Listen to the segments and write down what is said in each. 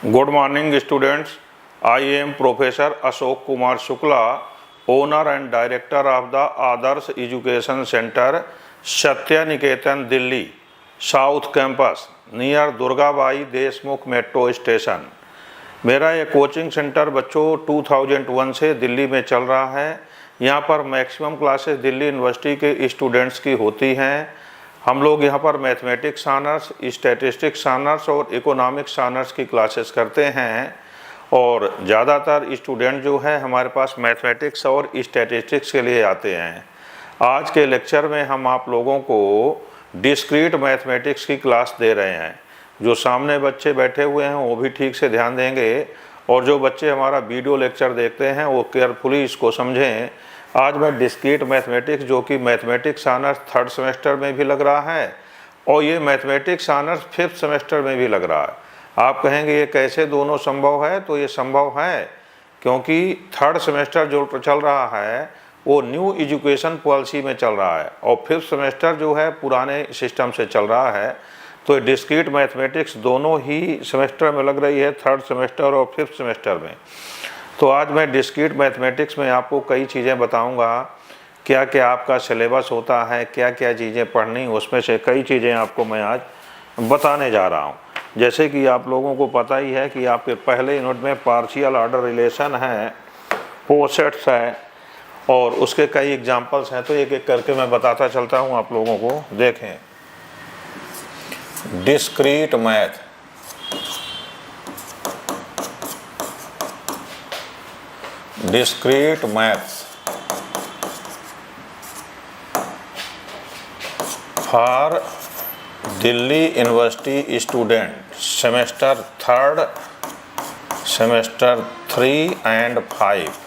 Good morning, students. I am Professor Ashok Kumar Shukla, owner and director of the Adarsh Education Center, Satya Niketan, Delhi, South Campus, near Durgabai Deshmukh metro station. मेरा ये coaching centre बच्चों 2001 से दिल्ली में चल रहा है। यहाँ पर मैक्सिमम क्लासेस दिल्ली यूनिवर्सिटी के स्टूडेंट्स की होती हैं। हम लोग यहाँ पर मैथमेटिक्स ऑनर्स, स्टैटिस्टिक्स ऑनर्स और इकोनॉमिक्स ऑनर्स की क्लासेस करते हैं और ज़्यादातर स्टूडेंट जो है हमारे पास मैथमेटिक्स और स्टैटिस्टिक्स के लिए आते हैं। आज के लेक्चर में हम आप लोगों को डिस्क्रीट मैथमेटिक्स की क्लास दे रहे हैं। जो सामने बच्चे बैठे हुए हैं वो भी ठीक से ध्यान देंगे और जो बच्चे हमारा वीडियो लेक्चर देखते हैं वो केयरफुली इसको समझें। आज मैं डिस्क्रीट मैथमेटिक्स, जो कि मैथमेटिक्स ऑनर्स 3rd सेमेस्टर में भी लग रहा है और ये मैथमेटिक्स ऑनर्स 5th सेमेस्टर में भी लग रहा है। आप कहेंगे ये कैसे दोनों संभव है? तो ये संभव है क्योंकि 3rd सेमेस्टर जो चल रहा है वो न्यू एजुकेशन पॉलिसी में चल रहा है और 5th सेमेस्टर जो है पुराने सिस्टम से चल रहा है। तो डिस्क्रीट मैथमेटिक्स दोनों ही सेमेस्टर में लग रही है, 3rd सेमेस्टर और 5th सेमेस्टर में। तो आज मैं डिस्क्रीट मैथमेटिक्स में आपको कई चीज़ें बताऊंगा, क्या क्या आपका सिलेबस होता है, क्या क्या चीज़ें पढ़नी, उसमें से कई चीज़ें आपको मैं आज बताने जा रहा हूं। जैसे कि आप लोगों को पता ही है कि आपके पहले यूनिट में पार्शियल ऑर्डर रिलेशन है, पोसेट्स है और उसके कई एग्जाम्पल्स हैं। तो एक एक करके मैं बताता चलता हूँ आप लोगों को। देखें, discrete math, discrete maths for Delhi university student semester 3rd, semester 3 and 5।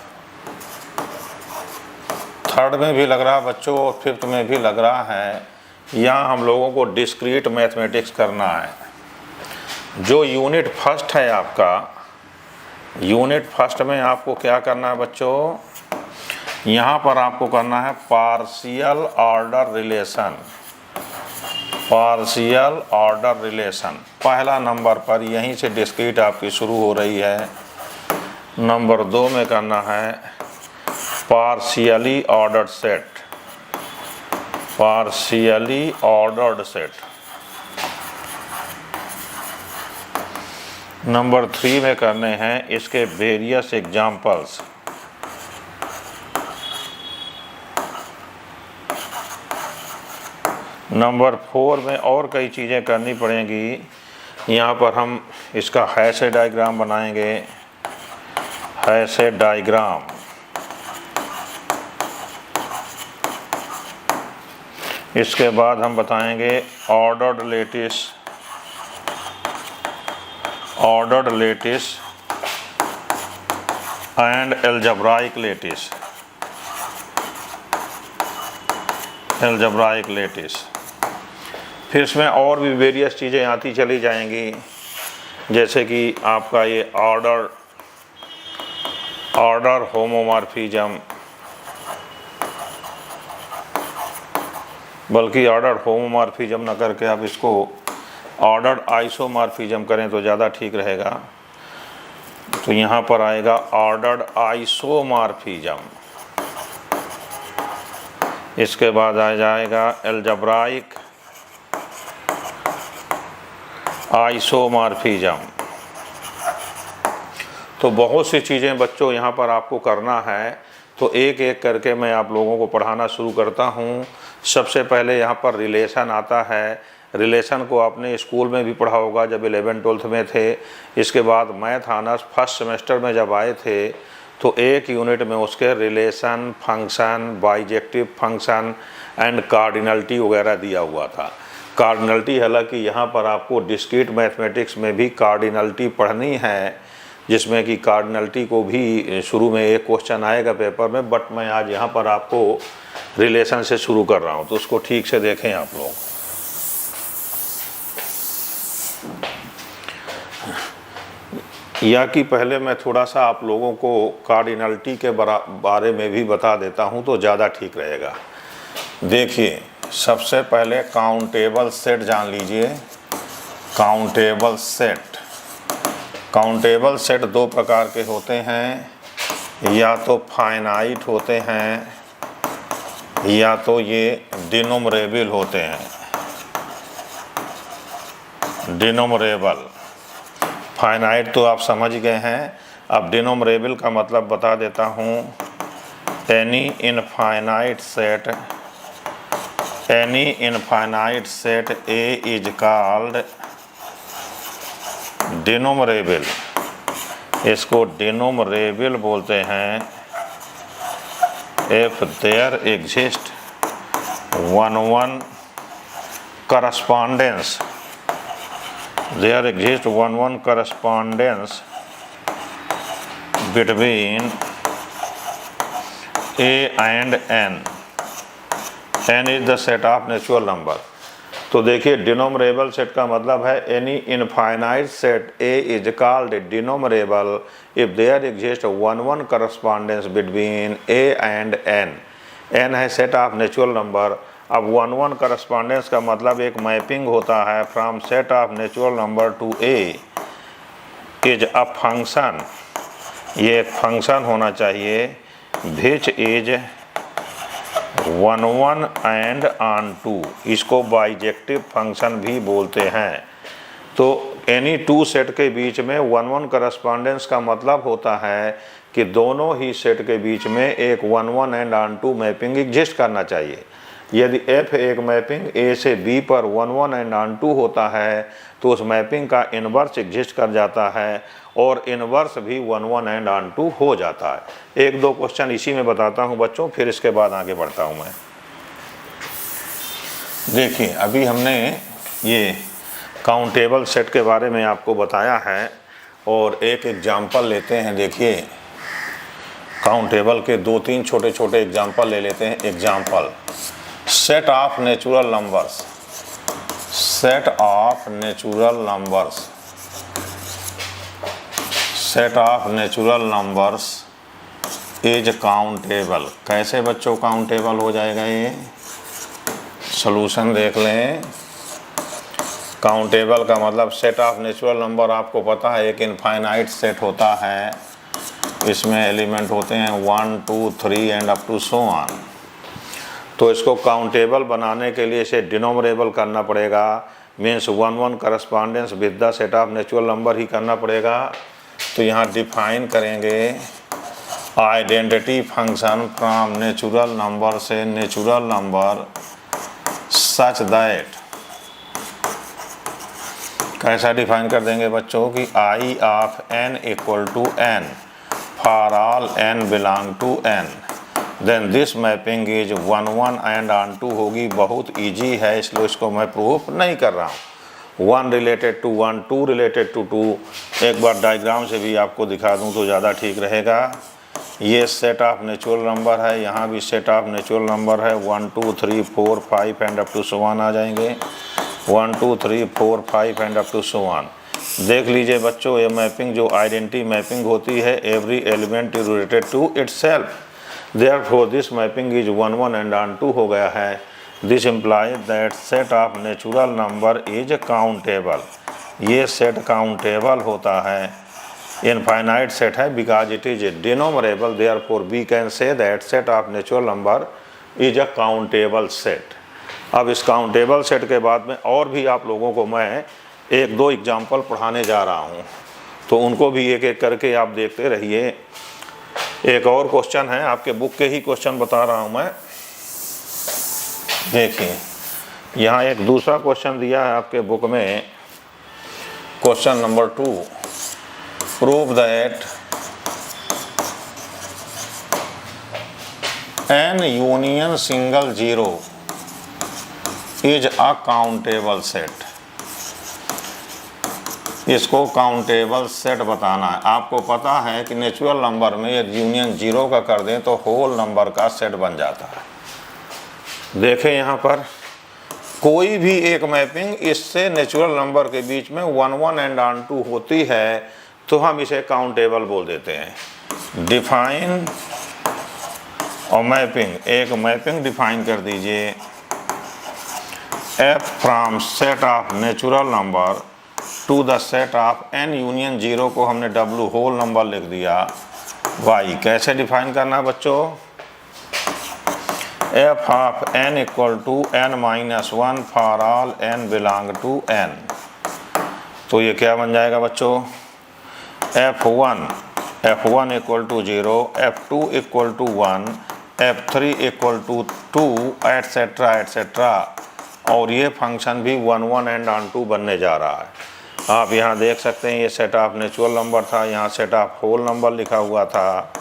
3rd में भी लग रहा बच्चों और 5th में भी लग रहा है। यहाँ हम लोगों को डिस्क्रीट मैथमेटिक्स करना है। जो यूनिट फर्स्ट है आपका, यूनिट फर्स्ट में आपको क्या करना है बच्चों? यहाँ पर आपको करना है partial order relation. Partial order relation पहला नंबर पर, यहीं से डिस्क्रीट आपकी शुरू हो रही है। नंबर 2 में करना है partially ordered set, partially ordered set. Number 3 में करने हैं इसके वेरियस एग्जाम्पल्स। नंबर 4 में और कई चीज़ें करनी पड़ेंगी। यहाँ पर हम इसका हैशे डायग्राम बनाएंगे, हैशे डायग्राम। इसके बाद हम बताएंगे ordered lattice, ordered lattice and algebraic lattice, algebraic lattice. फिर इसमें और भी वेरियस चीज़ें आती चली जाएंगी, जैसे कि आपका ये ऑर्डर होमोमॉर्फिज्म, बल्कि ऑर्डर होमोमॉर्फिज्म ना करके आप इसको ऑर्डर्ड आइसोमॉर्फिज्म करें तो ज़्यादा ठीक रहेगा। तो यहाँ पर आएगा ऑर्डर्ड आइसोमॉर्फिज्म। इसके बाद आ जाएगा एल्जेब्राइक आइसोमॉर्फिज्म। तो बहुत सी चीज़ें बच्चों यहाँ पर आपको करना है। तो एक एक करके मैं आप लोगों को पढ़ाना शुरू करता हूँ। सबसे पहले यहाँ पर रिलेशन आता है। रिलेशन को आपने स्कूल में भी पढ़ा होगा जब 11th-12th में थे। इसके बाद मैथ ऑनर्स 1st सेमेस्टर में जब आए थे तो एक यूनिट में उसके relation, function, bijective function and cardinality वगैरह दिया हुआ था। कार्डिनलिटी, हालांकि यहाँ पर आपको डिस्क्रीट मैथमेटिक्स में भी कार्डिनलिटी पढ़नी है, जिसमें कि कार्डिनलिटी को भी शुरू में एक क्वेश्चन आएगा पेपर में, बट मैं आज यहाँ पर आपको रिलेशन से शुरू कर रहा हूँ, तो उसको ठीक से देखें आप लोग। या कि पहले मैं थोड़ा सा आप लोगों को कार्डिनलिटी के बारे में भी बता देता हूँ तो ज़्यादा ठीक रहेगा। देखिए, सबसे पहले काउंटेबल सेट जान लीजिए। काउंटेबल सेट, काउंटेबल सेट दो प्रकार के होते हैं, या तो फाइनाइट होते हैं या तो ये डिनोमरेबल होते हैं। डिनोमरेबल, फाइनाइट तो आप समझ गए हैं। अब डिनोमरेबल का मतलब बता देता हूँ। Any infinite set A is called denumerable. इसको डिनोमरेबल बोलते हैं if there exist one correspondence between A and N is the set of natural number। तो देखिए डिनोमरेबल सेट का मतलब है any infinite set A is called denumerable if there exist one correspondence between A and N। N है set of natural number. अब one correspondence का मतलब एक मैपिंग होता है from set of natural number to A is a function. ये एक function होना चाहिए विच इज 1 एंड ऑन 2। इसको बाइजेक्टिव फंक्शन भी बोलते हैं। तो एनी टू सेट के बीच में वन करस्पॉन्डेंस का मतलब होता है कि दोनों ही सेट के बीच में एक 1 एंड ऑन 2 मैपिंग एग्जिस्ट करना चाहिए। यदि F एक मैपिंग A से B पर 1 एंड ऑन 2 होता है तो उस मैपिंग का इन्वर्स एग्जिस्ट कर जाता है और इन्वर्स भी 1 एंड ऑन 2 हो जाता है। एक दो क्वेश्चन इसी में बताता हूं बच्चों, फिर इसके बाद आगे बढ़ता हूं मैं। देखिए अभी हमने ये काउंटेबल सेट के बारे में आपको बताया है और एक एग्जाम्पल लेते हैं। देखिए काउंटेबल के 2-3 छोटे छोटे एग्जाम्पल ले लेते हैं। Example set of natural numbers. Set of natural numbers is countable. कैसे बच्चों काउंटेबल हो जाएगा ये? सॉल्यूशन देख लें। काउंटेबल का मतलब सेट ऑफ नेचुरल नंबर आपको पता है एक इनफाइनाइट सेट होता है। इसमें एलिमेंट होते हैं 1, 2, 3 and up to so on. तो इसको काउंटेबल बनाने के लिए इसे डिनोमरेबल करना पड़ेगा। Means 1 correspondence with the set of natural number ही करना पड़ेगा। तो यहाँ डिफाइन करेंगे identity function from natural number से नेचुरल नंबर सच दैट। कैसा डिफाइन कर देंगे बच्चों कि I of n equal to n for all n belong to n। Then this mapping is 1 and on 2 होगी। बहुत इजी है इसलिए इसको मैं प्रूफ नहीं कर रहा हूँ। 1 रिलेटेड टू 1, 2 रिलेटेड टू 2। एक बार डायग्राम से भी आपको दिखा दूँ तो ज़्यादा ठीक रहेगा। ये सेट ऑफ नेचुरल नंबर है, यहाँ भी सेट ऑफ नेचुरल नंबर है। 1, 2, 3, 4, 5 and up to so on आ जाएंगे। 1, 2, 3, 4, 5 and up to so on. देख लीजिए बच्चों ये मैपिंग जो आइडेंटिटी मैपिंग होती है every element is related to itself. Therefore this mapping is 1 and on 2 हो गया है। This implies that set of natural number is countable। ये सेट काउंटेबल होता है। इनफाइनाइट सेट है because it is डिनोमरेबल। Therefore we can say that set of natural number is a countable set। अब इस countable set के बाद में और भी आप लोगों को मैं एक दो एग्जाम्पल पढ़ाने जा रहा हूँ, तो उनको भी एक एक करके आप देखते रहिए। एक और क्वेश्चन है, आपके बुक के ही क्वेश्चन बता रहा हूं मैं। देखिए यहाँ एक दूसरा क्वेश्चन दिया है आपके बुक में। Question number 2, prove that an union single zero is a countable set. इसको काउंटेबल सेट बताना है। आपको पता है कि नेचुरल नंबर में यदि यूनियन 0 का कर दें तो होल नंबर का सेट बन जाता है। देखें यहाँ पर कोई भी एक मैपिंग इससे नेचुरल नंबर के बीच में 1 एंड ऑन 2 होती है तो हम इसे काउंटेबल बोल देते हैं। डिफाइन और मैपिंग, एक मैपिंग डिफाइन कर दीजिए। F from set of natural number to the set of n union 0 को हमने w होल नंबर लिख दिया y। कैसे डिफाइन करना है बच्चों? f of n equal to n-1 for all n belong to n। तो ये क्या बन जाएगा बच्चों? f1 equal to 0, f2 equal to 1, f3 equal to 2 etcetera etcetera. और ये फंक्शन भी 1 1 एंड ऑन 2 बनने जा रहा है। आप यहाँ देख सकते हैं ये सेट ऑफ नेचुरल नंबर था, यहाँ सेट ऑफ होल नंबर लिखा हुआ था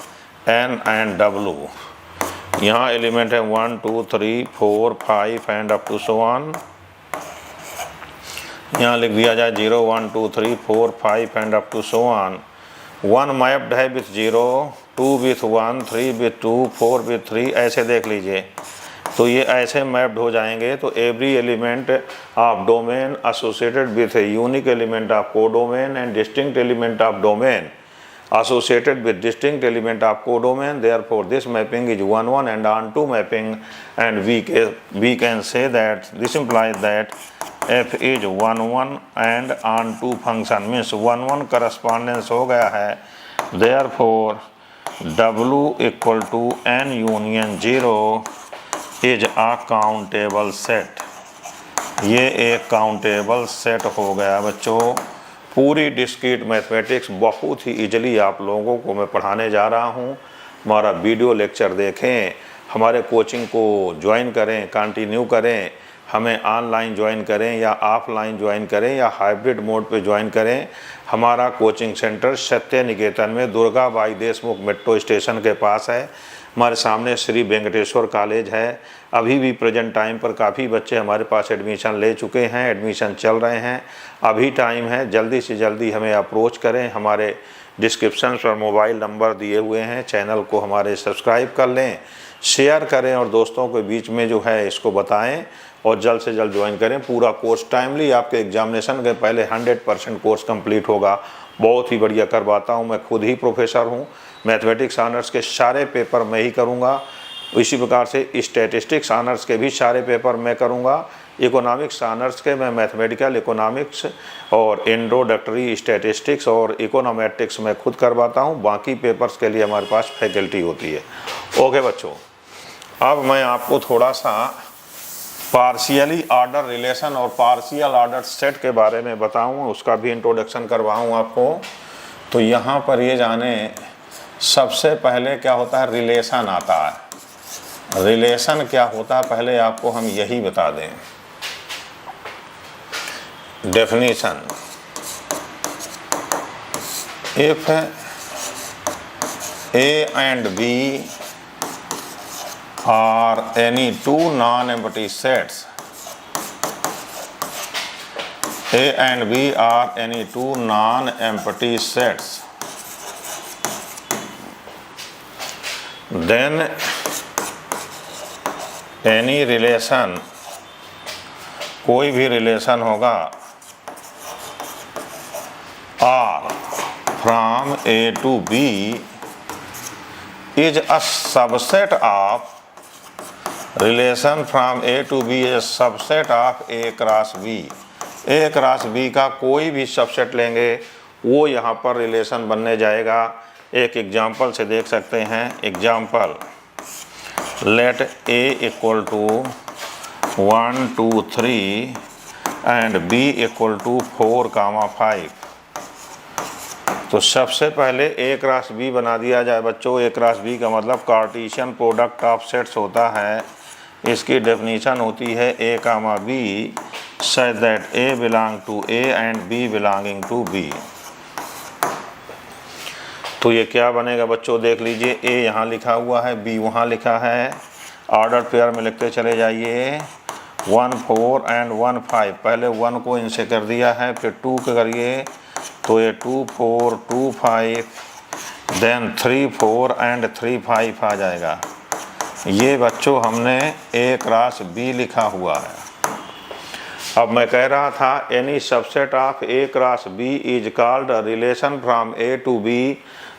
n एंड w। यहाँ एलिमेंट है 1 2 3 4 5 and up to so on. यहाँ लिख दिया जाए 0 1 2 3 4 5 and up to so on. 1 mapped है विथ 0, 2 विथ 1, 3 विथ 2, 4 विथ 3, ऐसे देख लीजिए। तो ये ऐसे मैप्ड हो जाएंगे। तो every element of domain associated with a unique element of codomain and distinct element of domain associated with distinct element of codomain, therefore this mapping is 1 1 and on 2 mapping, and we can say that this implies that f is 1 1 and on 2 function, means 1 1 correspondence हो गया है। therefore w equal to n union 0 is a countable set। ये एक countable set हो गया बच्चों। पूरी discrete mathematics बहुत ही इजीली आप लोगों को मैं पढ़ाने जा रहा हूं। हमारा वीडियो लेक्चर देखें, हमारे कोचिंग को ज्वाइन करें, कंटिन्यू करें, हमें ऑनलाइन ज्वाइन करें या ऑफलाइन ज्वाइन करें या हाइब्रिड मोड पे ज्वाइन करें। हमारा कोचिंग सेंटर सत्य निकेतन में दुर्गाबाई देशमुख मेट्रो स्टेशन के पास है। हमारे सामने श्री वेंकटेश्वर कॉलेज है। अभी भी प्रेजेंट टाइम पर काफ़ी बच्चे हमारे पास एडमिशन ले चुके हैं, एडमिशन चल रहे हैं, अभी टाइम है। जल्दी से जल्दी हमें अप्रोच करें। हमारे डिस्क्रिप्शन पर मोबाइल नंबर दिए हुए हैं, चैनल को हमारे सब्सक्राइब कर लें, शेयर करें और दोस्तों के बीच में जो है इसको बताएं और जल्द से जल्द ज्वाइन करें। पूरा कोर्स टाइमली आपके एग्जामिनेशन के पहले 100% कोर्स कंप्लीट होगा। बहुत ही बढ़िया करवाता हूँ, मैं खुद ही प्रोफेसर हूँ। मैथमेटिक्स ऑनर्स के सारे पेपर मैं ही करूँगा, इसी प्रकार से स्टैटिस्टिक्स ऑनर्स के भी सारे पेपर मैं करूँगा। इकोनॉमिक्स ऑनर्स के मैं मैथमेटिकल इकोनॉमिक्स और इंट्रोडक्टरी स्टैटिस्टिक्स और इकोनॉमेट्रिक्स मैं खुद करवाता हूँ। बाकी पेपर्स के लिए हमारे पास फैकल्टी होती है। ओके बच्चों, अब मैं आपको थोड़ा सा पार्शियली ऑर्डर रिलेशन और पार्शियल ऑर्डर सेट के बारे में बताऊँ, उसका भी इंट्रोडक्शन करवाऊँ आपको। तो यहाँ पर ये जाने सबसे पहले क्या होता है, रिलेशन आता है। रिलेशन क्या होता है पहले आपको हम यही बता दें। Definition, if A and B are any two non-empty sets, A and B are any two non-empty sets, then any relation, कोई भी रिलेशन होगा R from A to B is a subset of, relation from A to B is a subset of A cross B। A cross B का कोई भी subset लेंगे वो यहाँ पर रिलेशन बनने जाएगा। एक एग्जाम्पल से देख सकते हैं। Example, let A equal to 1 2 3 and B equal to 4 5। तो सबसे पहले A क्रॉस B बना दिया जाए बच्चों। A क्रॉस B का मतलब कार्टेशियन प्रोडक्ट ऑफ सेट्स होता है। इसकी डेफिनेशन होती है A comma B such that A belong to A and B belonging to B। तो ये क्या बनेगा बच्चों, देख लीजिए। A यहाँ लिखा हुआ है, B वहाँ लिखा है। ऑर्डर पेयर में लिखते चले जाइए। 1 4 एंड 1 5। पहले 1 को इनसे कर दिया है, फिर 2 करिए तो ये 2 4 2 5, देन 3 4 एंड 3 5 आ जाएगा। ये बच्चों हमने A क्रॉस B लिखा हुआ है। अब मैं कह रहा था any subset of A cross B is called relation from A to B।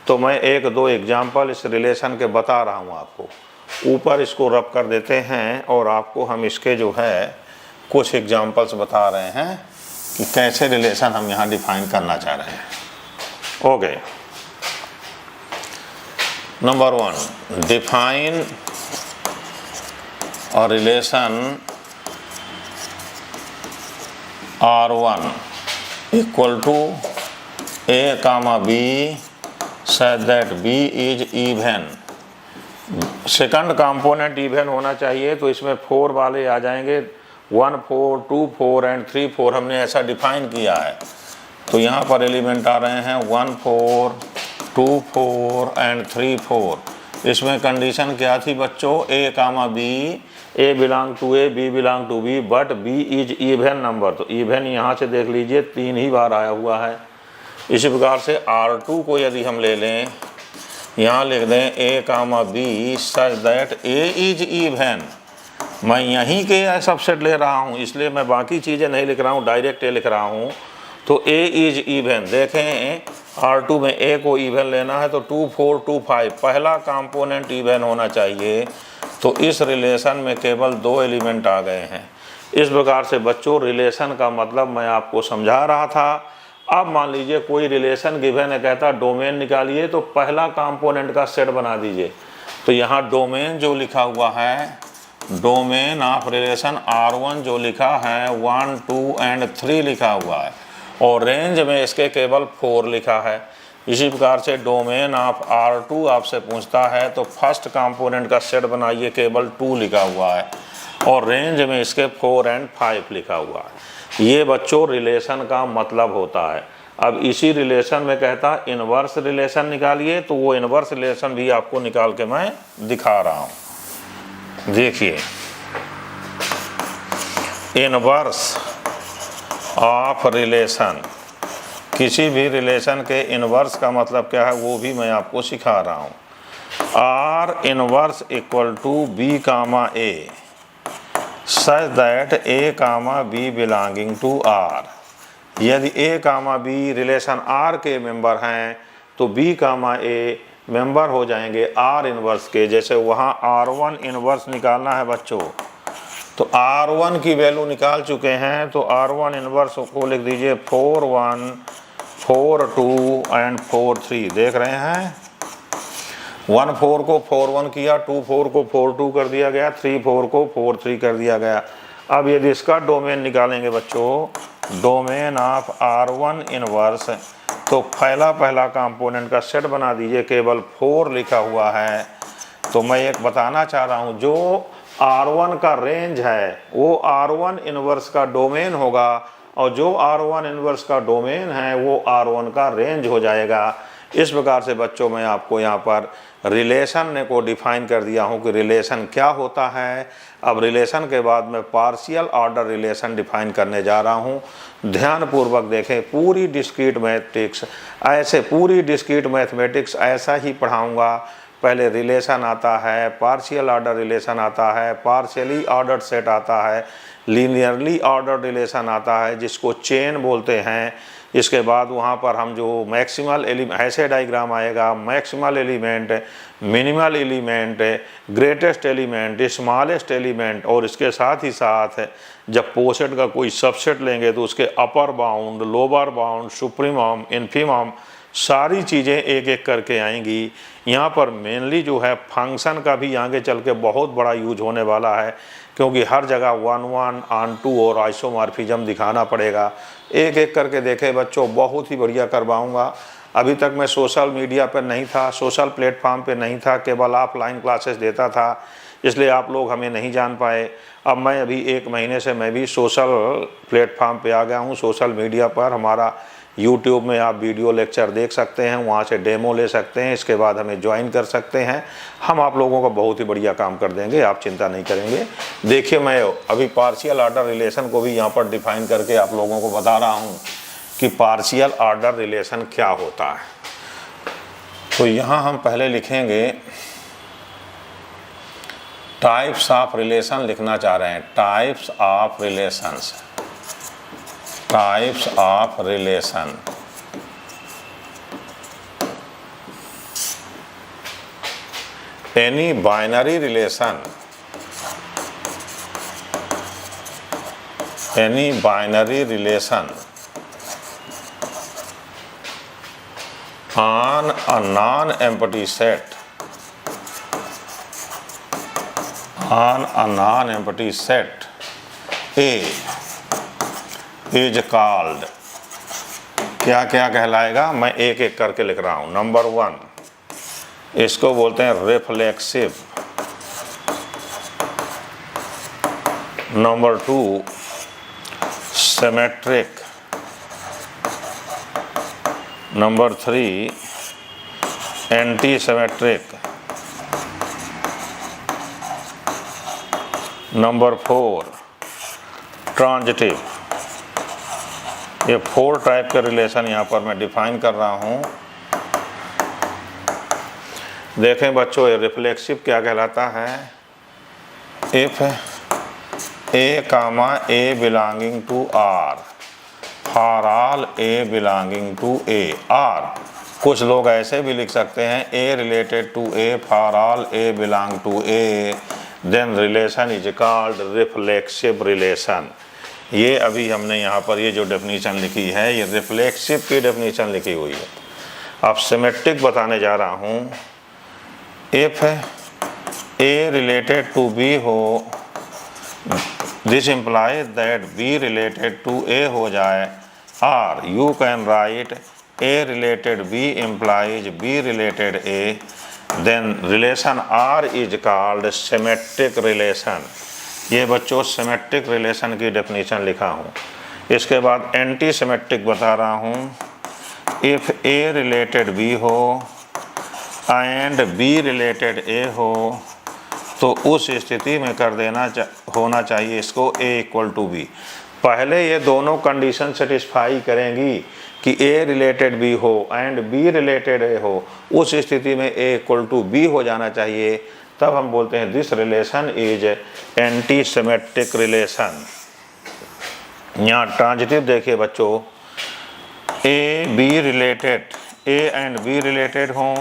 तो मैं एक दो एग्जाम्पल इस रिलेशन के बता रहा हूँ आपको। ऊपर इसको रब कर देते हैं और आपको हम इसके जो है कुछ एग्जाम्पल्स बता रहे हैं। कि कैसे रिलेशन हम यहाँ डिफाइन करना चाह रहे हैं। ओके, नंबर 1, डिफाइन और relation R1 equal to A, B such that B is even। Second component even होना चाहिए, तो इसमें 4 वाले आ जाएंगे, 1 4 2 4 एंड 3 4 हमने ऐसा डिफाइन किया है। तो यहाँ पर एलिमेंट आ रहे हैं 1 4 2 4 एंड 3 4। इसमें कंडीशन क्या थी बच्चों, A, B, A belong to A, B belong to B, but B is even number. तो इवन यहाँ से देख लीजिए 3 ही बार आया हुआ है। इसी प्रकार से R2 को यदि हम ले लें, यहाँ लिख दें A, B such that A is even. मैं यहीं के सबसेट ले रहा हूँ, इसलिए मैं बाकी चीज़ें नहीं लिख रहा हूँ, डायरेक्ट A लिख रहा हूँ। तो A इज इवन, देखें R2 में A को इवन लेना है तो 2 4 2 5 पहला कंपोनेंट इवन होना चाहिए। तो इस रिलेशन में केवल 2 एलिमेंट आ गए हैं। इस प्रकार से बच्चों रिलेशन का मतलब मैं आपको समझा रहा था। अब मान लीजिए कोई रिलेशन गिवन है, कहता डोमेन निकालिए, तो पहला कंपोनेंट का सेट बना दीजिए। तो यहाँ डोमेन जो लिखा हुआ है, डोमेन ऑफ रिलेशन R1 जो लिखा है 1 2 एंड 3 लिखा हुआ है, और रेंज में इसके केवल 4 लिखा है। इसी प्रकार से डोमेन ऑफ R2 आपसे पूछता है तो फर्स्ट कंपोनेंट का सेट बनाइए, केवल 2 लिखा हुआ है, और रेंज में इसके 4 एंड 5 लिखा हुआ है। ये बच्चों रिलेशन का मतलब होता है। अब इसी रिलेशन में कहता इनवर्स रिलेशन निकालिए, तो वो इनवर्स रिलेशन भी आपको निकाल के मैं दिखा रहा हूँ। देखिए, इनवर्स ऑफ रिलेशन, किसी भी रिलेशन के इनवर्स का मतलब क्या है वो भी मैं आपको सिखा रहा हूँ। R inverse equal to B, A such that A, B belonging to R। यदि A, B रिलेशन R के मेंबर हैं तो B, A मेंबर हो जाएंगे R इनवर्स के। जैसे वहाँ R1 इनवर्स निकालना है बच्चों, तो R1 की वैल्यू निकाल चुके हैं, तो R1 इनवर्स को लिख दीजिए 4 1 4 2 एंड 4 3। देख रहे हैं, 1 4 को 4 1 किया, 2 4 को 4 2 कर दिया गया, 3 4 को 4 3 कर दिया गया। अब यदि इसका डोमेन निकालेंगे बच्चों, डोमेन ऑफ R1 इनवर्स, तो पहला कंपोनेंट का सेट बना दीजिए, केवल 4 लिखा हुआ है। तो मैं एक बताना चाह रहा हूँ, जो R1 का रेंज है वो R1 इनवर्स का डोमेन होगा, और जो R1 इनवर्स का डोमेन है वो R1 का रेंज हो जाएगा। इस प्रकार से बच्चों मैं आपको यहाँ पर रिलेशन को डिफाइन कर दिया हूँ कि रिलेशन क्या होता है। अब रिलेशन के बाद मैं पार्शियल ऑर्डर रिलेशन डिफाइन करने जा रहा हूँ। ध्यानपूर्वक देखें, पूरी डिस्क्रीट मैथमेटिक्स ऐसा ही पढ़ाऊँगा। पहले रिलेशन आता है, पार्शियल ऑर्डर रिलेशन आता है, पार्शियली ऑर्डर्ड सेट आता है, लीनियरली ऑर्डर्ड रिलेशन आता है जिसको चेन बोलते हैं। इसके बाद वहाँ पर हम जो मैक्सिमल एलिमेंट, ऐसे डायग्राम आएगा, maximal element, minimal element, greatest element, smallest element, और इसके साथ ही साथ जब पोसेट का कोई सबसेट लेंगे तो उसके upper bound, lower bound, supremum, infimum, सारी चीज़ें एक एक करके आएंगी। यहाँ पर मेनली जो है फंक्शन का भी आगे चल के बहुत बड़ा यूज होने वाला है, क्योंकि हर जगह 1 1 ऑन 2 और आइसोमॉर्फिज्म दिखाना पड़ेगा। एक एक करके देखे बच्चों, बहुत ही बढ़िया करवाऊँगा। अभी तक मैं सोशल मीडिया पर नहीं था, सोशल प्लेटफॉर्म पे नहीं था, केवल ऑफलाइन क्लासेस देता था, इसलिए आप लोग हमें नहीं जान पाए। अब मैं अभी 1 महीने से मैं भी सोशल प्लेटफॉर्म पे आ गया हूँ। सोशल मीडिया पर हमारा YouTube में आप वीडियो लेक्चर देख सकते हैं, वहाँ से डेमो ले सकते हैं, इसके बाद हमें ज्वाइन कर सकते हैं। हम आप लोगों का बहुत ही बढ़िया काम कर देंगे, आप चिंता नहीं करेंगे। देखिए, मैं अभी पार्शियल ऑर्डर रिलेशन को भी यहाँ पर डिफाइन करके आप लोगों को बता रहा हूँ कि पार्शियल ऑर्डर रिलेशन क्या होता है। तो यहाँ हम पहले लिखेंगे टाइप्स ऑफ रिलेशन लिखना चाह रहे हैं, types of relations, types of relation. Any binary relation any binary relation on a non-empty set A is called, क्या क्या कहलाएगा, मैं एक एक करके लिख रहा हूं। नंबर 1, इसको बोलते हैं reflexive. Number 2, symmetric. Number 3, anti symmetric. Number 4, transitive. ये 4 टाइप के रिलेशन यहाँ पर मैं डिफाइन कर रहा हूँ। देखें बच्चों, ये रिफ्लेक्सिव क्या कहलाता है? If A comma A belonging to R for all A belonging to A, और कुछ लोग ऐसे भी लिख सकते हैं A related to A for all A belong to A, then relation is called reflexive relation. ये अभी हमने यहाँ पर ये जो डेफिनीशन लिखी है, ये रिफ्लेक्सिव की डेफिनीशन लिखी हुई है। अब सिमेट्रिक बताने जा रहा हूँ। If A related to B हो, this implies that B related to A हो जाए, और you can write A related B implies B related A, then relation R is called symmetric relation. ये बच्चों सिमेट्रिक रिलेशन की definition लिखा हूँ। इसके बाद एंटी सिमेट्रिक बता रहा हूँ। इफ A रिलेटेड B हो एंड B रिलेटेड A हो, तो उस स्थिति में कर देना होना चाहिए इसको A इक्वल टू B। पहले ये दोनों कंडीशन सेटिस्फाई करेंगी कि A रिलेटेड B हो एंड B रिलेटेड A हो, उस स्थिति में A इक्वल टू B हो जाना चाहिए, तब हम बोलते हैं this relation is anti symmetric relation. यहाँ ट्रांजिटिव देखिए बच्चों, A B related, A and B related हों,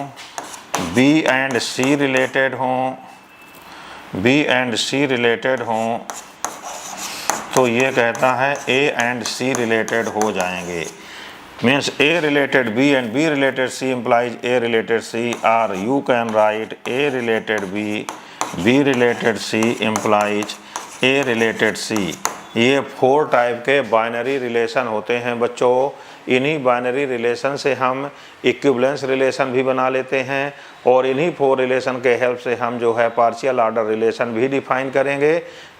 B एंड C रिलेटेड हों, B एंड C रिलेटेड हों, तो ये कहता है A एंड C रिलेटेड हो जाएंगे। Means A related B and B related C implies A related C, और you can write A related B, B related C implies A related C। ये 4 type के बाइनरी रिलेशन होते हैं बच्चों। इन्हीं binary relation से हम इक्विवेलेंस रिलेशन भी बना लेते हैं, और इन्हीं 4 रिलेशन के हेल्प से हम जो है पार्शियल ऑर्डर रिलेशन भी डिफाइन करेंगे।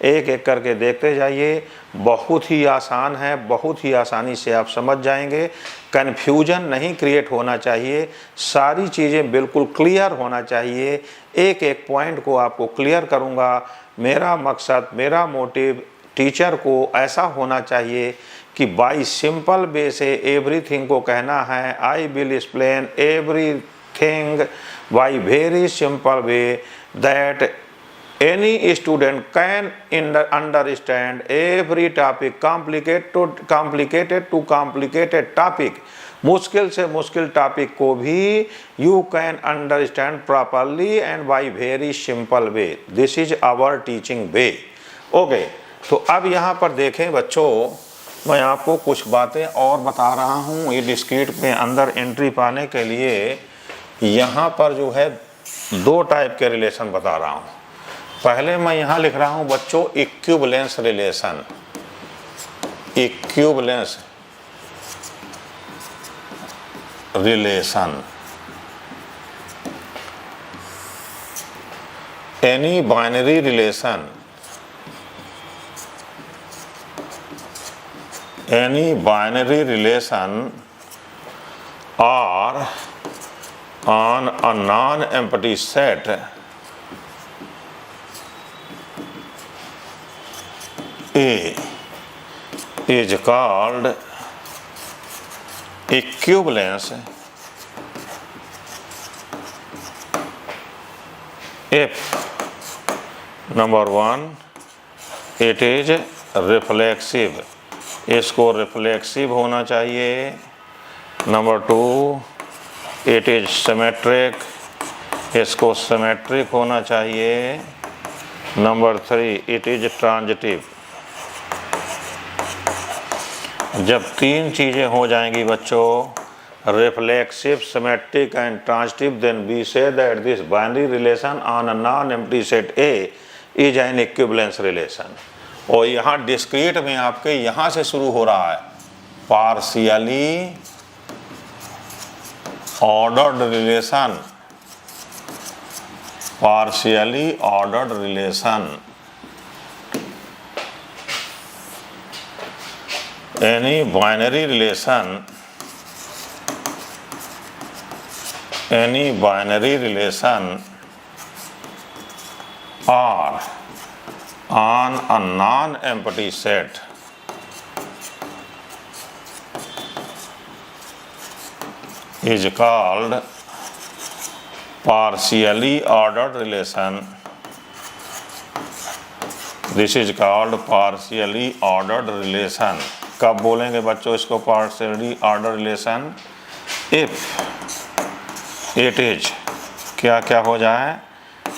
एक एक करके देखते जाइए, बहुत ही आसान है, बहुत ही आसानी से आप समझ जाएंगे। कन्फ्यूजन नहीं क्रिएट होना चाहिए, सारी चीज़ें बिल्कुल क्लियर होना चाहिए। एक एक पॉइंट को आपको क्लियर करूँगा। मेरा मकसद, मेरा मोटिव टीचर को ऐसा होना चाहिए कि बाई सिंपल वे से एवरीथिंग को कहना है। I will explain everything by very simple way that any student can understand every topic, complicated to complicated topic, मुश्किल से मुश्किल टॉपिक को भी you can understand properly and by very simple way. This is our teaching way. Okay, तो अब यहाँ पर देखें बच्चों, मैं आपको कुछ बातें और बता रहा हूँ। ये डिस्क्रीट में अंदर एंट्री पाने के लिए यहाँ पर जो है 2 टाइप के रिलेशन बता रहा हूँ। पहले मैं यहाँ लिख रहा हूँ बच्चों equivalence relation. Equivalence relation, any binary relation, any binary relation or on a non-empty set A is called equivalence if number 1 it is reflexive, इसको रिफ्लेक्सिव होना चाहिए। नंबर 2 इट इज सिमेट्रिक, इसको सिमेट्रिक होना चाहिए। Number 3 it is transitive. जब तीन चीज़ें हो जाएंगी बच्चों, reflexive, symmetric and transitive, then we say that this binary relation on a non empty set A is an equivalence relation. और यहाँ डिस्क्रीट में आपके यहाँ से शुरू हो रहा है, partially ordered relation, partially ordered relation, any binary relation, any binary relation or on a non-empty set is called partially ordered relation. This is called partially ordered relation. कब बोलेंगे बच्चों इसको partially order relation? If it is क्या क्या हो जाए,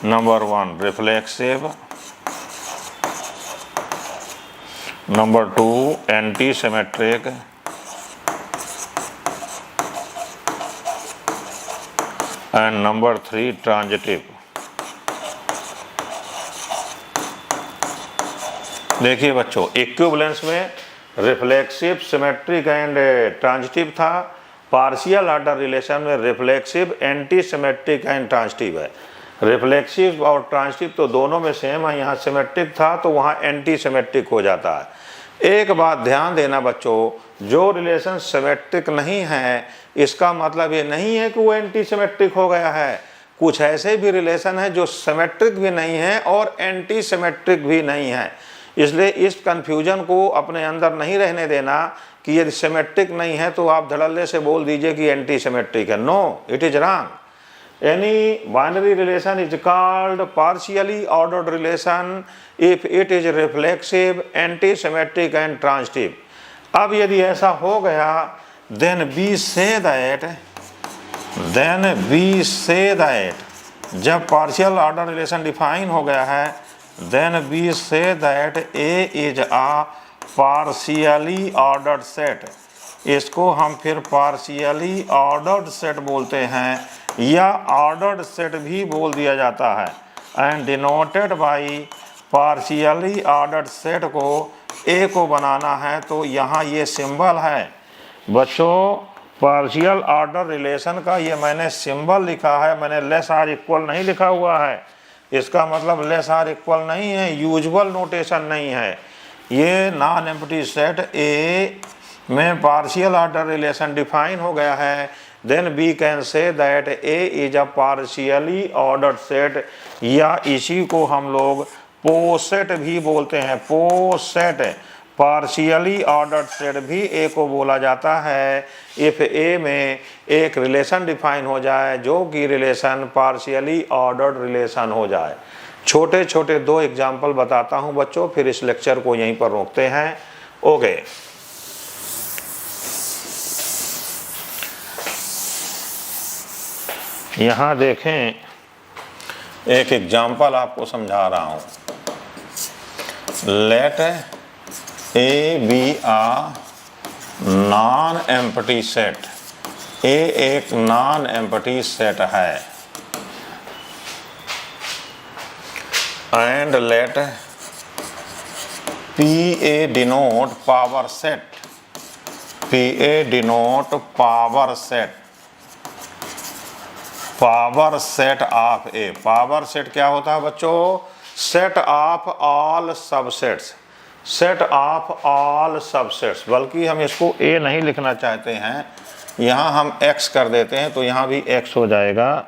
number 1 reflexive, number 2 anti symmetric, and number 3 transitive. देखिए बच्चों, इक्विवेलेंस में रिफ्लेक्सिव, सिमेट्रिक एंड ट्रांजिटिव था। पार्शियल ऑर्डर रिलेशन में reflexive, anti symmetric and transitive है। रिफ्लेक्सिव और ट्रांजिटिव तो दोनों में सेम है, यहाँ सिमेट्रिक था तो वहाँ एंटी सिमेट्रिक हो जाता है। एक बात ध्यान देना बच्चों, जो रिलेशन सिमेट्रिक नहीं है इसका मतलब ये नहीं है कि वो एंटी सिमेट्रिक हो गया है। कुछ ऐसे भी रिलेशन है जो सिमेट्रिक भी नहीं है और एंटी सिमेट्रिक भी नहीं है। इसलिए इस कन्फ्यूजन को अपने अंदर नहीं रहने देना कि यदि सिमेट्रिक नहीं है तो आप धड़ल्ले से बोल दीजिए कि एंटी सिमेट्रिक है। No, it is wrong. Any binary relation is called partially ordered relation if it is reflexive, anti symmetric and transitive. अब यदि ऐसा हो गया देन वी से दैट जब पार्शियल ऑर्डर रिलेशन डिफाइन हो गया है, then we say that A is a partially ordered set। इसको हम फिर partially ordered set बोलते हैं या ordered set भी बोल दिया जाता है। and denoted by partially ordered set को A को बनाना है तो यहाँ ये सिंबल है बच्चों, पार्शियल ऑर्डर रिलेशन का ये मैंने सिंबल लिखा है, मैंने लेस आर इक्वल नहीं लिखा हुआ है। इसका मतलब लेस आर इक्वल नहीं है, यूजुअल नोटेशन नहीं है। ये नॉन एम्प्टी सेट ए में पार्शियल ऑर्डर रिलेशन डिफाइन हो गया है, then we can say that A is a partially ordered set, या इसी को हम लोग पोसेट भी बोलते हैं। पोसेट, पार्शियली ऑर्डर्ड सेट भी ए को बोला जाता है इफ ए में एक रिलेशन डिफाइन हो जाए जो कि रिलेशन पार्शियली ऑर्डर्ड रिलेशन हो जाए। छोटे छोटे 2 एग्जाम्पल बताता हूं बच्चों, फिर इस लेक्चर को यहीं पर रोकते हैं। ओके, यहां देखें, एक एग्जाम्पल आपको समझा रहा हूं। Let A be a non empty set, A एक नॉन एम्प्टी सेट है, and let P A denote power set, P A denote power set, power set of A. Power set क्या होता है बच्चों? Set of all subsets, set of all subsets. बल्कि हम इसको ए नहीं लिखना चाहते हैं, यहाँ हम एक्स कर देते हैं तो यहाँ भी एक्स हो जाएगा।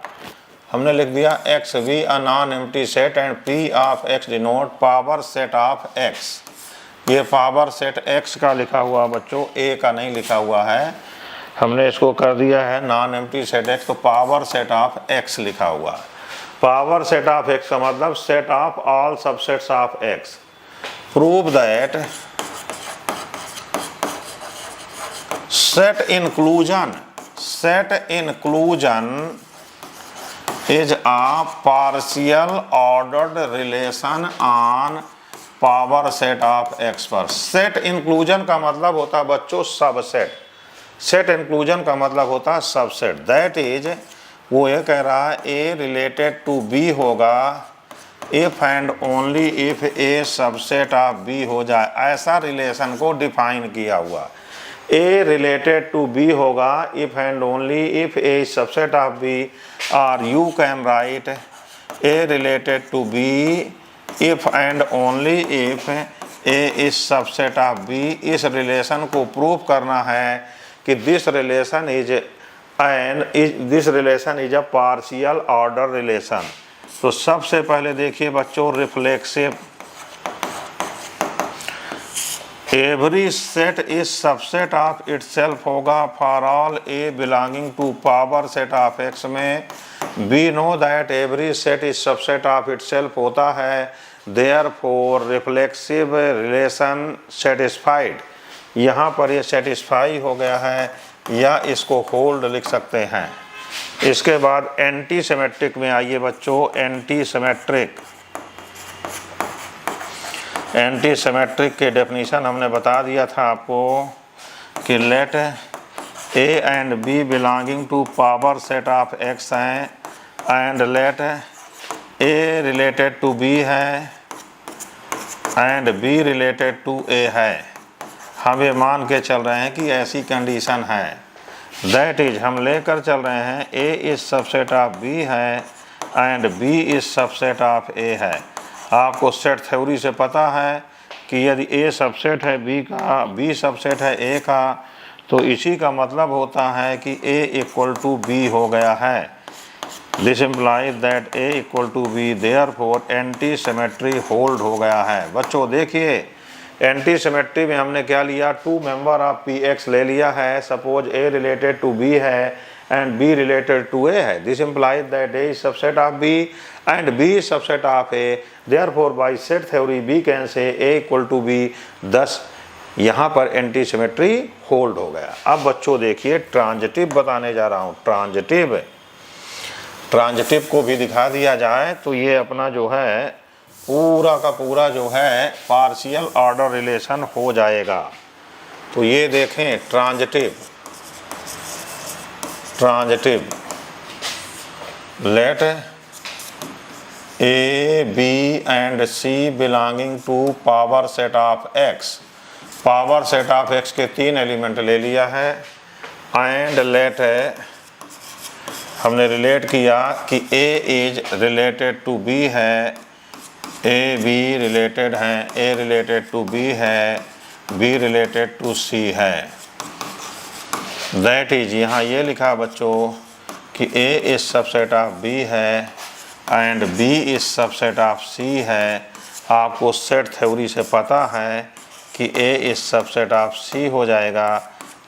हमने लिख दिया X be a non empty set and P of X denote power set of X. ये पावर सेट एक्स का लिखा हुआ बच्चों, ए का नहीं लिखा हुआ है। हमने इसको कर दिया है नॉन एम्प्टी सेट एक्स, तो पावर सेट ऑफ एक्स लिखा हुआ है। पावर सेट ऑफ एक्स का मतलब set of all subsets of x. Prove that set inclusion is a partial ordered relation on power set of x पर। Set inclusion का मतलब होता है बच्चों सबसेट। सेट इंक्लूजन का मतलब होता है सबसेट। दैट इज वो ये कह रहा है ए रिलेटेड टू बी होगा if and only if A subset of B हो जाए। ऐसा रिलेशन को डिफाइन किया हुआ। ए रिलेटेड टू बी होगा if and only if A subset of B, और you can write A related to B if and only if A is subset of B. इस relation को prove करना है कि this relation is a partial order relation. तो सबसे पहले देखिए बच्चों reflexive. Every set is subset of itself होगा for all A belonging to power set of X में। We know that every set is subset of itself होता है, therefore reflexive relation satisfied. यहाँ पर ये सेटिस्फाई हो गया है या इसको होल्ड लिख सकते हैं। इसके बाद एंटी सिमेट्रिक में आइए बच्चों। एंटी सिमेट्रिक, एंटी सिमेट्रिक के डेफिनीशन हमने बता दिया था आपको कि let A and B belonging to power set of X हैं and let A related to B है and B related to A है। हम ये मान के चल रहे हैं कि ऐसी कंडीशन है। दैट इज हम लेकर चल रहे हैं A is subset of B है and B is subset of A है। आपको सेट थ्योरी से पता है कि यदि ए सबसेट है बी का, बी सबसेट है ए का, तो इसी का मतलब होता है कि ए इक्वल टू बी हो गया है। This implies that A equal to B, therefore anti symmetry hold हो गया है। बच्चों देखिए एंटी सिमेट्री में हमने क्या लिया, two member of P X ले लिया है। Suppose A related to B है and B related to A है। This implies that A is subset of B and B is subset of A, therefore by set theory B can say A equal to B. दस यहाँ पर anti symmetry hold हो गया। अब बच्चों देखिए transitive बताने जा रहा हूँ। ट्रांजिटिव, ट्रांजिटिव को भी दिखा दिया जाए तो ये अपना जो है पूरा का पूरा जो है पार्शियल ऑर्डर रिलेशन हो जाएगा। तो ये देखें transitive, transitive let A B and C belonging to power set of X. Power set of X के 3 एलिमेंट ले लिया है एंड लेट हमने रिलेट किया कि A is related to B है, ए बी रिलेटेड हैं, ए रिलेटेड टू बी है, बी रिलेटेड टू सी है। दैट इज यहाँ ये लिखा बच्चों कि A is subset of B है and B is subset of C है। आपको सेट थ्योरी से पता है कि A is subset of C हो जाएगा।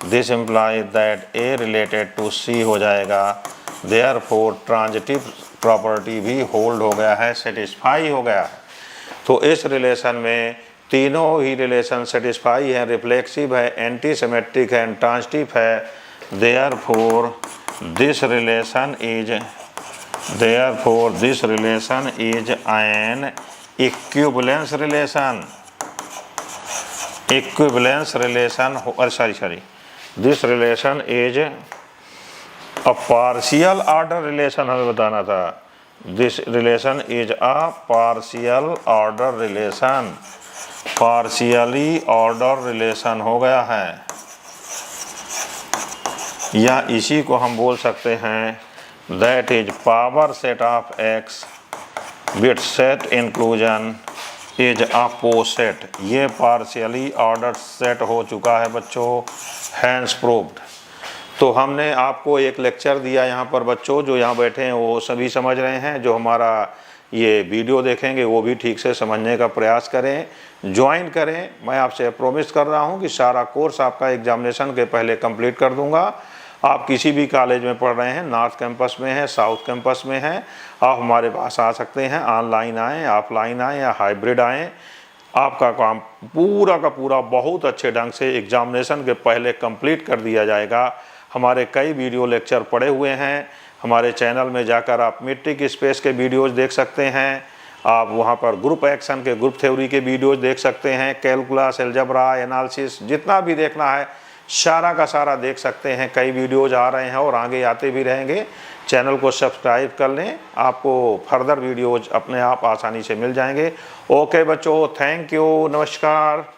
This implies that A related to C हो जाएगा। देयरफॉर ट्रांजिटिव प्रॉपर्टी भी होल्ड हो गया है, सेटिस्फाई हो गया है। तो इस रिलेशन में तीनों ही रिलेशन सेटिस्फाई है, रिफ्लेक्सिव है, एंटी सिमेट्रिक है, ट्रांजिटिव है। Therefore this relation is an equivalence relation. Equivalence relation this relation is a partial order relation हमें बताना था। This relation is a partial order relation. Partially order relation हो गया है, या इसी को हम बोल सकते हैं that is power set of X with set inclusion is a poset. ये पार्शियली ऑर्डर सेट हो चुका है बच्चों, हैंस प्रूव्ड। तो हमने आपको एक लेक्चर दिया यहाँ पर बच्चों, जो यहाँ बैठे हैं वो सभी समझ रहे हैं। जो हमारा ये वीडियो देखेंगे वो भी ठीक से समझने का प्रयास करें, ज्वाइन करें। मैं आपसे प्रॉमिस कर रहा हूँ कि सारा कोर्स आपका एग्जामिनेशन के पहले कंप्लीट कर दूँगा। आप किसी भी कॉलेज में पढ़ रहे हैं, नॉर्थ कैंपस में है, साउथ कैंपस में है, आप हमारे पास आ सकते हैं। ऑनलाइन आएँ, ऑफलाइन आएँ या हाइब्रिड आएँ, आपका काम पूरा का पूरा बहुत अच्छे ढंग से एग्जामिनेशन के पहले कंप्लीट कर दिया जाएगा। हमारे कई वीडियो लेक्चर पड़े हुए हैं, हमारे चैनल में जाकर आप मीट्रिक स्पेस के वीडियोज़ देख सकते हैं। आप वहाँ पर ग्रुप एक्शन के, ग्रुप थ्योरी के वीडियोज़ देख सकते हैं। कैलकुलस, अलजेब्रा, एनालिसिस जितना भी देखना है सारा का सारा देख सकते हैं। कई वीडियोज़ आ रहे हैं और आगे आते भी रहेंगे। चैनल को सब्सक्राइब कर लें, आपको फर्दर वीडियोज़ अपने आप आसानी से मिल जाएंगे। ओके बच्चों, थैंक यू, नमस्कार।